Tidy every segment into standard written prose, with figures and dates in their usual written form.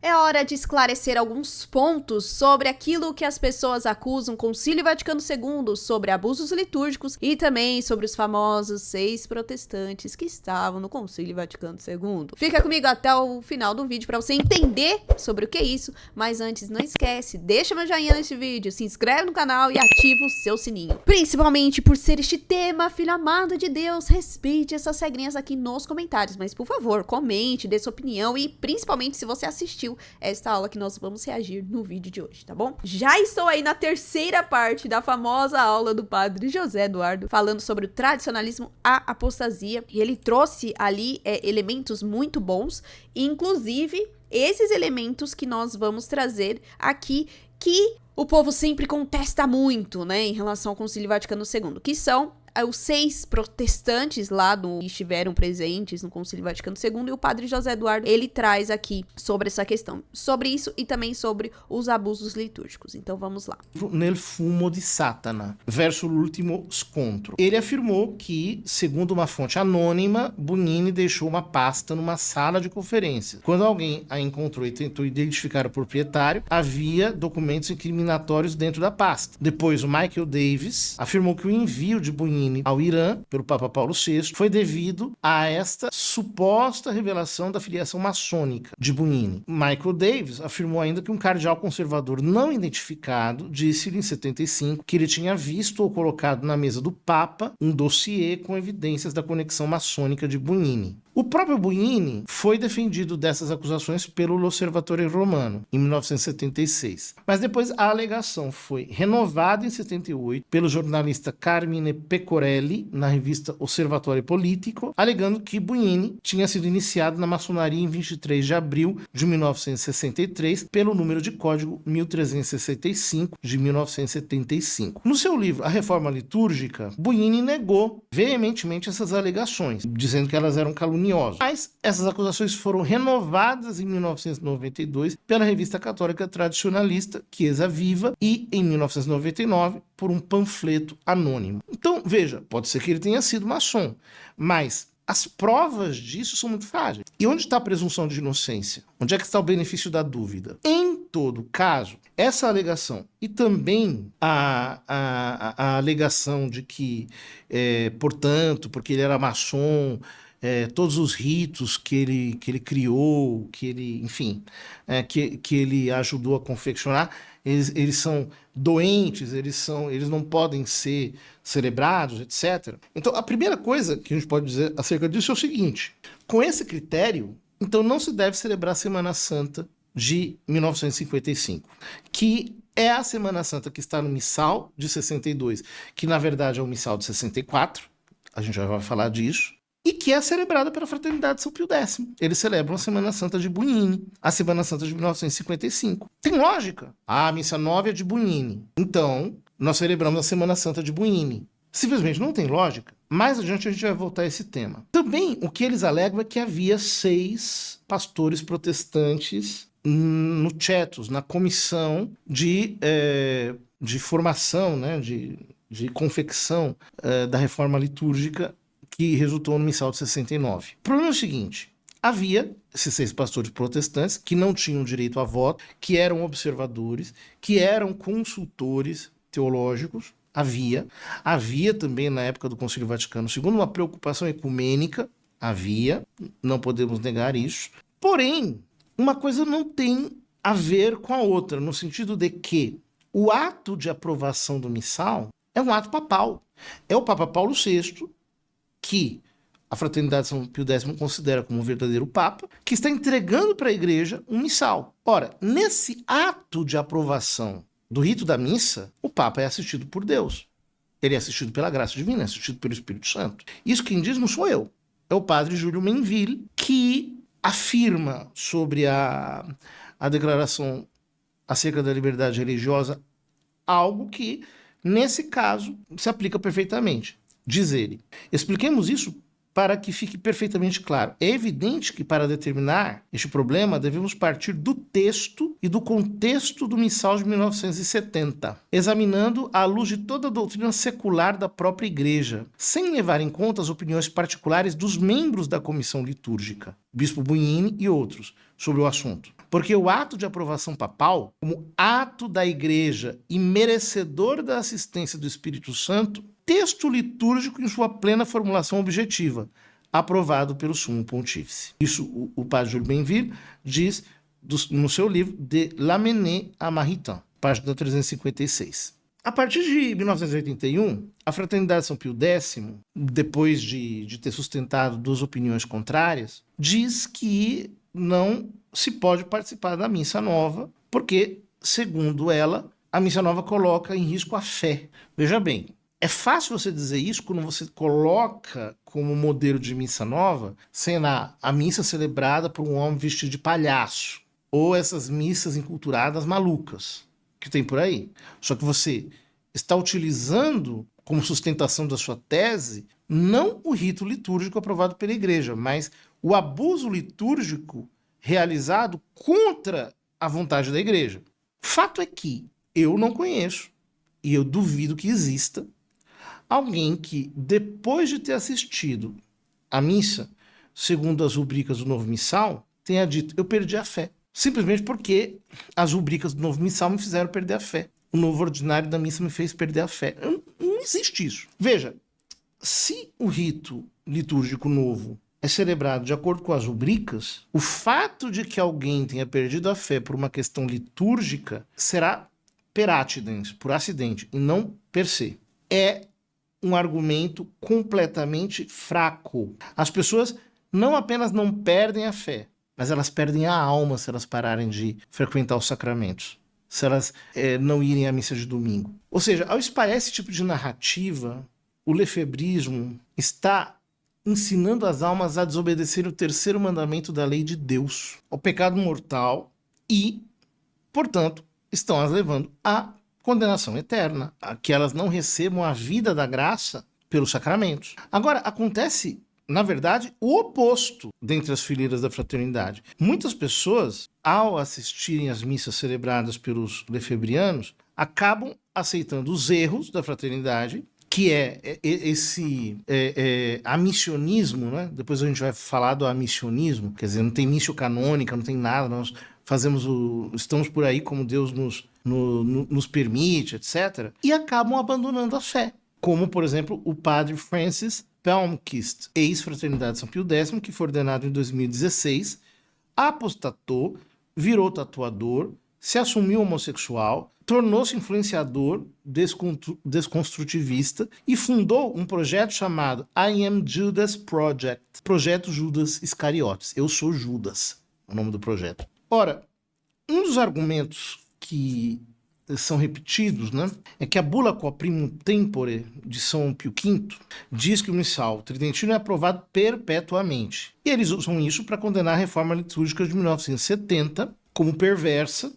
É hora de esclarecer alguns pontos sobre aquilo que as pessoas acusam o Concílio Vaticano II sobre abusos litúrgicos e também sobre os famosos 6 protestantes que estavam no Concílio Vaticano II. Fica comigo até o final do vídeo para você entender sobre o que é isso, mas antes não esquece, deixa meu joinha nesse vídeo, se inscreve no canal e ativa o seu sininho. Principalmente por ser este tema, filho amado de Deus, respeite essas regrinhas aqui nos comentários, mas por favor, comente, dê sua opinião e principalmente se você assistiu esta aula que nós vamos reagir no vídeo de hoje, tá bom? Já estou aí na terceira parte da famosa aula do padre José Eduardo, falando sobre o tradicionalismo à apostasia, e ele trouxe ali elementos muito bons, inclusive esses elementos que nós vamos trazer aqui, que o povo sempre contesta muito, né, em relação ao Concílio Vaticano II, que são os 6 protestantes lá que estiveram presentes no Concílio Vaticano II, e o padre José Eduardo, ele traz aqui sobre essa questão, sobre isso e também sobre os abusos litúrgicos. Então vamos lá. Nel fumo di Satana, verso l'ultimo scontro. Ele afirmou que, segundo uma fonte anônima, Bugnini deixou uma pasta numa sala de conferências. Quando alguém a encontrou e tentou identificar o proprietário, havia documentos incriminatórios dentro da pasta. Depois, o Michael Davis afirmou que o envio de Bugnini ao Irã, pelo Papa Paulo VI, foi devido a esta suposta revelação da filiação maçônica de Bugnini. Michael Davis afirmou ainda que um cardeal conservador não identificado disse-lhe em 75 que ele tinha visto ou colocado na mesa do Papa um dossiê com evidências da conexão maçônica de Bugnini. O próprio Bugnini foi defendido dessas acusações pelo L'Osservatore Romano, em 1976. Mas depois a alegação foi renovada em 78 pelo jornalista Carmine Pecorelli, na revista Osservatore Politico, alegando que Bugnini tinha sido iniciado na maçonaria em 23 de abril de 1963 pelo número de código 1365 de 1975. No seu livro A Reforma Litúrgica, Bugnini negou veementemente essas alegações, dizendo que elas eram caluniosas. Mas essas acusações foram renovadas em 1992 pela revista católica tradicionalista Chiesa Viva e, em 1999, por um panfleto anônimo. Então, veja, pode ser que ele tenha sido maçom, mas as provas disso são muito frágeis. E onde está a presunção de inocência? Onde é que está o benefício da dúvida? Em todo caso, essa alegação e também a alegação de que, portanto, porque ele era maçom, todos os ritos que ele criou, que ele, enfim, que ele ajudou a confeccionar, eles são doentes, eles não podem ser celebrados, etc. Então, a primeira coisa que a gente pode dizer acerca disso é o seguinte: com esse critério, então não se deve celebrar a Semana Santa de 1955, que é a Semana Santa que está no Missal de 62, que na verdade é o Missal de 64, a gente já vai falar disso, e que é celebrada pela Fraternidade de São Pio X. Eles celebram a Semana Santa de Bugnini, a Semana Santa de 1955. Tem lógica. A missa 9 é de Bugnini. Então, nós celebramos a Semana Santa de Bugnini. Simplesmente não tem lógica. Mais adiante a gente vai voltar a esse tema. Também, o que eles alegam é que havia 6 pastores protestantes no Chetos, na comissão de formação, né, de confecção da reforma litúrgica, que resultou no Missal de 69. O problema é o seguinte: havia esses 6 pastores protestantes que não tinham direito a voto, que eram observadores, que eram consultores teológicos. Havia também na época do Concílio Vaticano II uma preocupação ecumênica, não podemos negar isso. Porém, uma coisa não tem a ver com a outra, no sentido de que o ato de aprovação do missal é um ato papal. É o Papa Paulo VI, que a Fraternidade de São Pio X considera como um verdadeiro Papa, que está entregando para a Igreja um missal. Ora, nesse ato de aprovação do rito da missa, o Papa é assistido por Deus. Ele é assistido pela graça divina, é assistido pelo Espírito Santo. Isso quem diz não sou eu. É o padre Júlio Menville, que afirma sobre a declaração acerca da liberdade religiosa algo que, nesse caso, se aplica perfeitamente. Diz ele: expliquemos isso para que fique perfeitamente claro. É evidente que, para determinar este problema, devemos partir do texto e do contexto do Missal de 1970, examinando à luz de toda a doutrina secular da própria Igreja, sem levar em conta as opiniões particulares dos membros da comissão litúrgica, Bispo Bugnini e outros, sobre o assunto. Porque o ato de aprovação papal, como ato da igreja e merecedor da assistência do Espírito Santo, texto litúrgico em sua plena formulação objetiva, aprovado pelo Sumo Pontífice. Isso o padre Júlio Benville diz no seu livro De Lamennais à Maritain, página 356. A partir de 1981, a Fraternidade São Pio X, depois de ter sustentado duas opiniões contrárias, diz que não se pode participar da missa nova, porque, segundo ela, a missa nova coloca em risco a fé. Veja bem, é fácil você dizer isso quando você coloca como modelo de missa nova, sei lá, a missa celebrada por um homem vestido de palhaço, ou essas missas enculturadas malucas que tem por aí. Só que você está utilizando como sustentação da sua tese não o rito litúrgico aprovado pela igreja, mas o abuso litúrgico realizado contra a vontade da igreja. Fato é que eu não conheço, e eu duvido que exista, alguém que, depois de ter assistido à missa, segundo as rubricas do Novo Missal, tenha dito, eu perdi a fé. Simplesmente porque as rubricas do Novo Missal me fizeram perder a fé. O novo ordinário da missa me fez perder a fé. Não existe isso. Veja, se o rito litúrgico novo é celebrado de acordo com as rubricas, o fato de que alguém tenha perdido a fé por uma questão litúrgica será per accidens, por acidente, e não per se. É um argumento completamente fraco. As pessoas não apenas não perdem a fé, mas elas perdem a alma se elas pararem de frequentar os sacramentos, se elas não irem à missa de domingo. Ou seja, ao espalhar esse tipo de narrativa, o lefebrismo está ensinando as almas a desobedecerem o terceiro mandamento da lei de Deus, ao pecado mortal e, portanto, estão as levando à condenação eterna, a que elas não recebam a vida da graça pelos sacramentos. Agora, acontece, na verdade, o oposto dentre as fileiras da fraternidade. Muitas pessoas, ao assistirem às missas celebradas pelos lefebrianos, acabam aceitando os erros da fraternidade, que é esse amissionismo, né? Depois a gente vai falar do amissionismo, quer dizer, não tem missio canônica, não tem nada, nós estamos por aí como Deus nos permite, etc. E acabam abandonando a fé, como, por exemplo, o padre Francis Palmquist, ex-fraternidade São Pio X, que foi ordenado em 2016, apostatou, virou tatuador, se assumiu homossexual, tornou-se influenciador desconstrutivista e fundou um projeto chamado I Am Judas Project, Projeto Judas Iscariotes. Eu sou Judas, o nome do projeto. Ora, um dos argumentos que são repetidos, né, é que a bula Quo Primum Tempore de São Pio V diz que o missal tridentino é aprovado perpetuamente. E eles usam isso para condenar a reforma litúrgica de 1970 como perversa,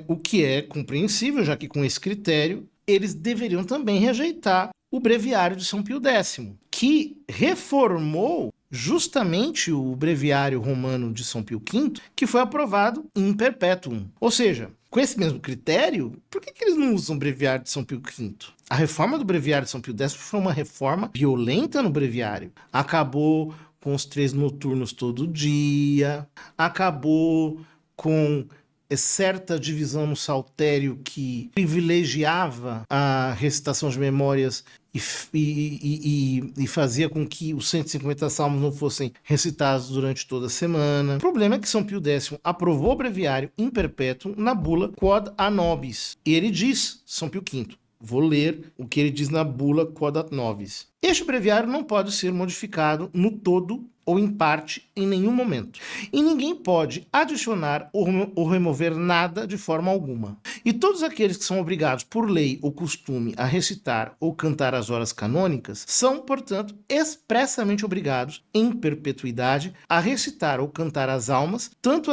o que é compreensível, já que com esse critério eles deveriam também rejeitar o breviário de São Pio X, que reformou justamente o breviário romano de São Pio V, que foi aprovado in perpetuum. Ou seja, com esse mesmo critério, por que eles não usam o breviário de São Pio V? A reforma do breviário de São Pio X foi uma reforma violenta no breviário. Acabou com os 3 noturnos todo dia, acabou com certa divisão no saltério que privilegiava a recitação de memórias e fazia com que os 150 salmos não fossem recitados durante toda a semana. O problema é que São Pio X aprovou o breviário in perpetuum na bula Quod a Nobis. E ele diz, São Pio V, vou ler o que ele diz na bula Quod a Nobis. Este breviário não pode ser modificado no todo ou em parte em nenhum momento. E ninguém pode adicionar ou remover nada de forma alguma. E todos aqueles que são obrigados por lei ou costume a recitar ou cantar as horas canônicas são, portanto, expressamente obrigados, em perpetuidade, a recitar ou cantar as almas, tanto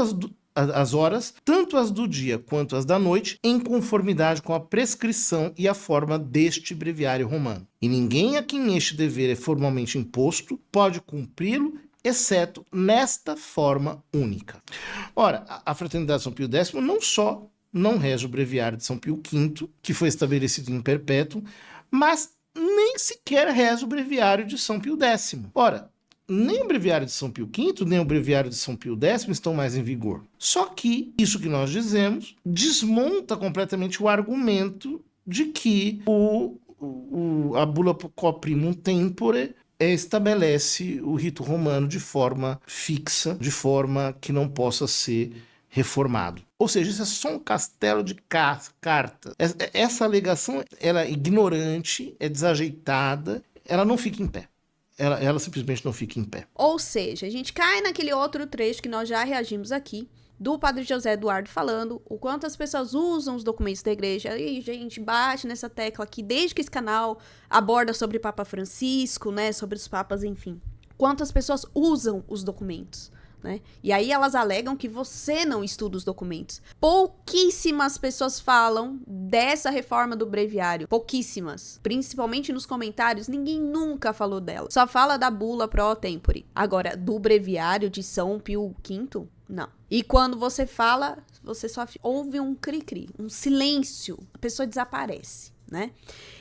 as horas, tanto as do dia quanto as da noite, em conformidade com a prescrição e a forma deste breviário romano. E ninguém a quem este dever é formalmente imposto pode cumpri-lo, exceto nesta forma única. Ora, a Fraternidade São Pio X não só não rege o breviário de São Pio V, que foi estabelecido em perpétuo, mas nem sequer rege o breviário de São Pio X. Ora, nem o breviário de São Pio V, nem o breviário de São Pio X estão mais em vigor. Só que isso que nós dizemos desmonta completamente o argumento de que a bula Quo Primum Tempore estabelece o rito romano de forma fixa, de forma que não possa ser reformado. Ou seja, isso é só um castelo de cartas. Essa alegação ela é ignorante, é desajeitada, ela não fica em pé. Ela simplesmente não fica em pé. Ou seja, a gente cai naquele outro trecho que nós já reagimos aqui, do padre José Eduardo falando o quanto as pessoas usam os documentos da igreja. E a gente bate nessa tecla aqui desde que esse canal aborda sobre Papa Francisco, né, sobre os papas, enfim. Quantas pessoas usam os documentos, né? E aí elas alegam que você não estuda os documentos. Pouquíssimas pessoas falam dessa reforma do breviário. Pouquíssimas. Principalmente nos comentários, ninguém nunca falou dela. Só fala da bula pro tempore. Agora, do breviário de São Pio V, não. E quando você fala, você só ouve um cri-cri, um silêncio. A pessoa desaparece, né?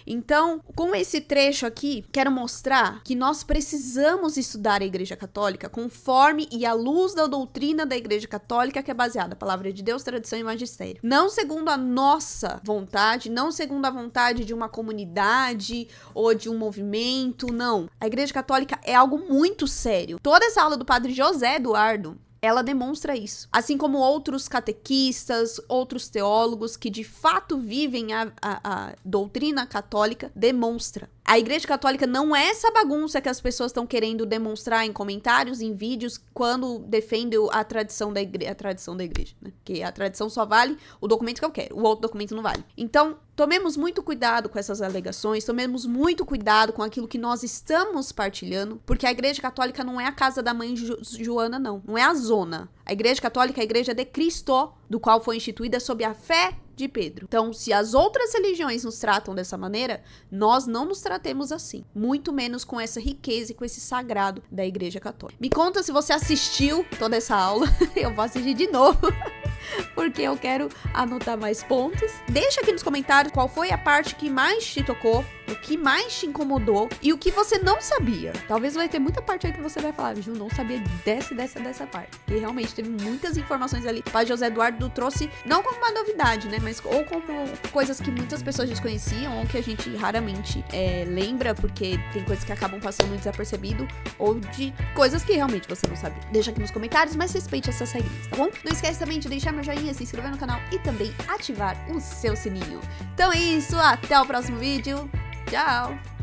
Então, com esse trecho aqui, quero mostrar que nós precisamos estudar a Igreja Católica conforme e à luz da doutrina da Igreja Católica, que é baseada na Palavra de Deus, tradição e magistério. Não segundo a nossa vontade, não segundo a vontade de uma comunidade ou de um movimento, não. A Igreja Católica é algo muito sério. Toda essa aula do Padre José Eduardo, ela demonstra isso. Assim como outros catequistas, outros teólogos que de fato vivem a doutrina católica, demonstra. A Igreja Católica não é essa bagunça que as pessoas estão querendo demonstrar em comentários, em vídeos, quando defendem a tradição da igreja, né? Porque a tradição só vale o documento que eu quero, o outro documento não vale. Então, tomemos muito cuidado com essas alegações, tomemos muito cuidado com aquilo que nós estamos partilhando, porque a Igreja Católica não é a casa da mãe Joana, não é a zona. A Igreja Católica é a Igreja de Cristo, do qual foi instituída sob a fé de Pedro. Então, se as outras religiões nos tratam dessa maneira, nós não nos tratemos assim. Muito menos com essa riqueza e com esse sagrado da Igreja Católica. Me conta se você assistiu toda essa aula. Eu vou assistir de novo, porque eu quero anotar mais pontos. Deixa aqui nos comentários qual foi a parte que mais te tocou, o que mais te incomodou e o que você não sabia. Talvez vai ter muita parte aí que você vai falar, Ju, não sabia dessa parte. E realmente teve muitas informações ali. O Padre José Eduardo trouxe, não como uma novidade, né, mas ou como coisas que muitas pessoas desconheciam ou que a gente raramente lembra, porque tem coisas que acabam passando desapercebido, ou de coisas que realmente você não sabia. Deixa aqui nos comentários, mas respeite essas regras, tá bom? Não esquece também de deixar meu joinha, se inscrever no canal e também ativar o seu sininho. Então é isso, até o próximo vídeo. Tchau!